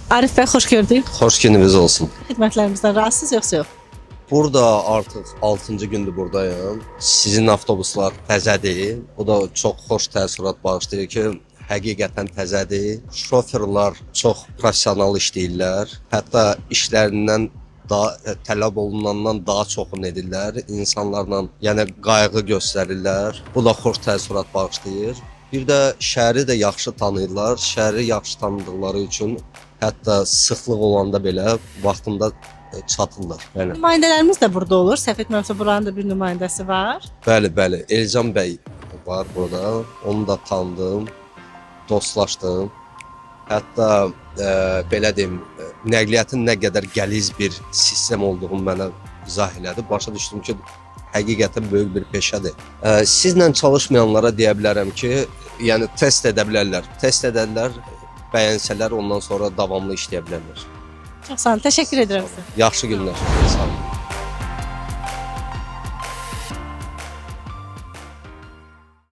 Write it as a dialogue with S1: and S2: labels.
S1: Arif bəy, xoş gördük.
S2: Xoş gününüz olsun.
S1: Xidmətlərimizdən razısınız yoxsa yox?
S2: Burada artıq 6-cı gündür buradayım. Sizin avtobuslar təzədir. O da çox xoş təəssürat bağışlayır ki, həqiqətən təzədir. Şoferlər çox professional işləyirlər. Hətta işlərindən daha tələb olunandan daha çoxunu edirlər. İnsanlarla yəni qayğı göstərirlər. Bu da xoş təəssürat bağışlayır. Bir də şəhəri də yaxşı tanıyırlar. Şəhəri yaxşı tanıdıqları üçün hətta sıxlıq olanda belə vaxtında çatırlar. Yəni
S1: Nümayəndələrimiz də burada olur. Səhv etmirəmsə buranın da bir nümayəndəsi var.
S2: bəli, Elcan bəy var burada. Onu da tanıdım, dostlaşdım. Hətta belə deyim, nəqliyyatın nə qədər qəliz bir sistem olduğunu mənə izah elədi. Başa düşdüm ki, həqiqətən böyük bir peşədir. Sizlə çalışmayanlara deyə bilərəm ki, yəni test edə bilərlər. Test edərlər, bəyənsələr ondan sonra davamlı işləyə bilərlər.
S1: Çox sağ olun. Təşəkkür edirəm sizə.
S2: Yaxşı günlər. Sağ olun.